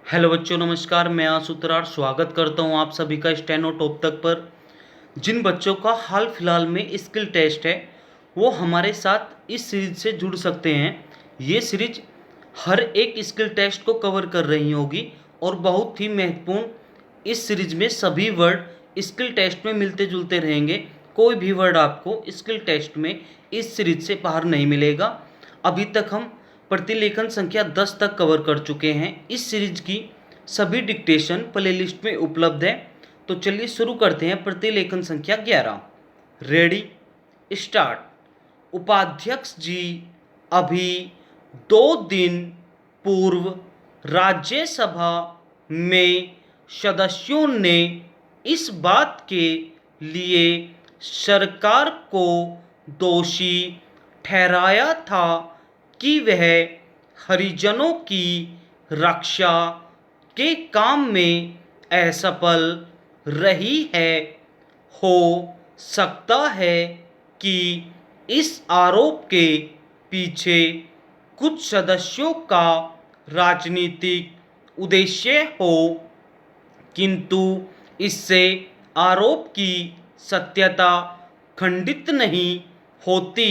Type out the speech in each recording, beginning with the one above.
Hello बच्चों, नमस्कार। मैं आशुतोष स्वागत करता हूं आप सभी का स्टेनो टॉप तक पर। जिन बच्चों का हाल फिलहाल में स्किल टेस्ट है वो हमारे साथ इस सीरीज से जुड़ सकते हैं। ये सीरीज हर एक स्किल टेस्ट को कवर कर रही होगी और बहुत ही महत्वपूर्ण। इस सीरीज में सभी वर्ड स्किल टेस्ट में मिलते जुलते रहेंगे। कोई भी वर्ड आपको स्किल टेस्ट में इस सीरीज से बाहर नहीं मिलेगा। अभी तक हम प्रतिलेखन संख्या 10 तक कवर कर चुके हैं। इस सीरीज की सभी डिक्टेशन प्लेलिस्ट में उपलब्ध है। तो चलिए शुरू करते हैं प्रतिलेखन संख्या 11। Ready, start. उपाध्यक्ष जी, अभी 2 दिन पूर्व राज्यसभा में सदस्यों ने इस बात के लिए सरकार को दोषी ठहराया था कि वह हरिजनों की रक्षा के काम में असफल रही है। हो सकता है कि इस आरोप के पीछे कुछ सदस्यों का राजनीतिक उद्देश्य हो, किंतु इससे आरोप की सत्यता खंडित नहीं होती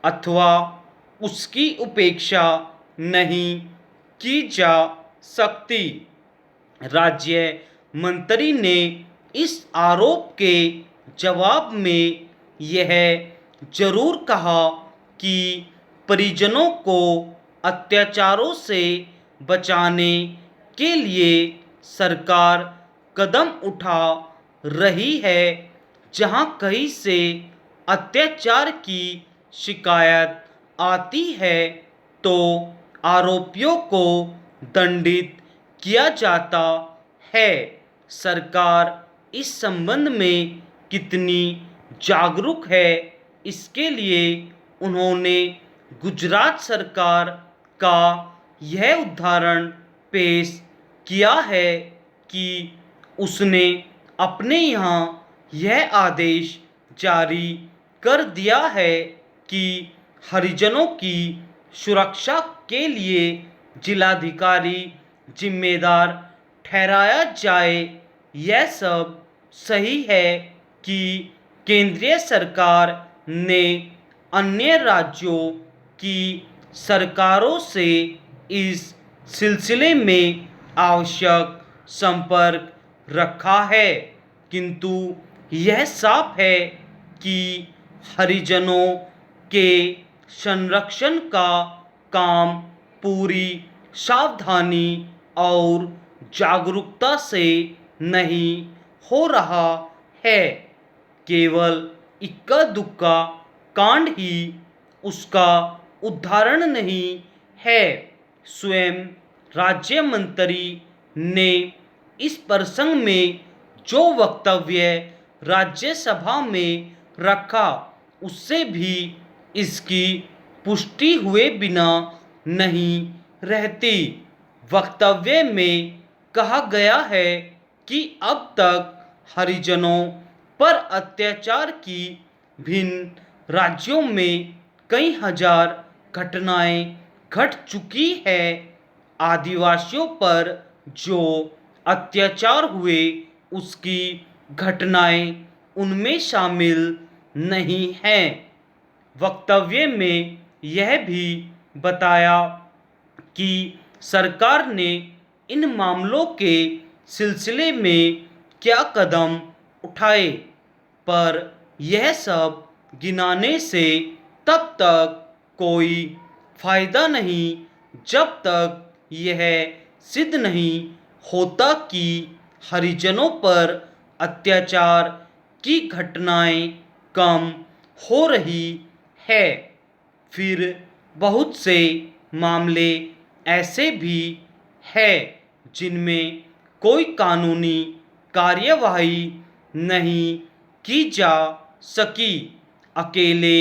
अथवा उसकी उपेक्षा नहीं की जा सकती। राज्य मंत्री ने इस आरोप के जवाब में यह जरूर कहा कि परिजनों को अत्याचारों से बचाने के लिए सरकार कदम उठा रही है। जहां कहीं से अत्याचार की शिकायत आती है तो आरोपियों को दंडित किया जाता है। सरकार इस संबंध में कितनी जागरूक है, इसके लिए उन्होंने गुजरात सरकार का यह उदाहरण पेश किया है कि उसने अपने यहाँ यह आदेश जारी कर दिया है कि हरिजनों की सुरक्षा के लिए जिलाधिकारी जिम्मेदार ठहराया जाए। यह सब सही है कि केंद्रीय सरकार ने अन्य राज्यों की सरकारों से इस सिलसिले में आवश्यक संपर्क रखा है, किंतु यह साफ है कि हरिजनों के संरक्षण का काम पूरी सावधानी और जागरूकता से नहीं हो रहा है। केवल इक्का दुक्का कांड ही उसका उदाहरण नहीं है। स्वयं राज्य मंत्री ने इस प्रसंग में जो वक्तव्य राज्यसभा में रखा उससे भी इसकी पुष्टि हुए बिना नहीं रहती। वक्तव्य में कहा गया है कि अब तक हरिजनों पर अत्याचार की भिन्न राज्यों में कई हजार घटनाएं घट चुकी है। आदिवासियों पर जो अत्याचार हुए उसकी घटनाएं उनमें शामिल नहीं हैं। वक्तव्य में यह भी बताया कि सरकार ने इन मामलों के सिलसिले में क्या कदम उठाए, पर यह सब गिनाने से तब तक कोई फायदा नहीं जब तक यह सिद्ध नहीं होता कि हरिजनों पर अत्याचार की घटनाएं कम हो रही है। फिर बहुत से मामले ऐसे भी हैं जिनमें कोई कानूनी कार्यवाही नहीं की जा सकी। अकेले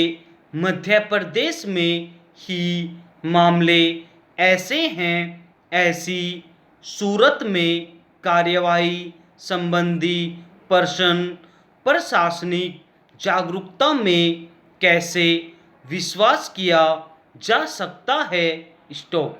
मध्य प्रदेश में ही मामले ऐसे हैं। ऐसी सूरत में कार्यवाही संबंधी प्रश्न प्रशासनिक जागरूकता में कैसे विश्वास किया जा सकता है। स्टॉप।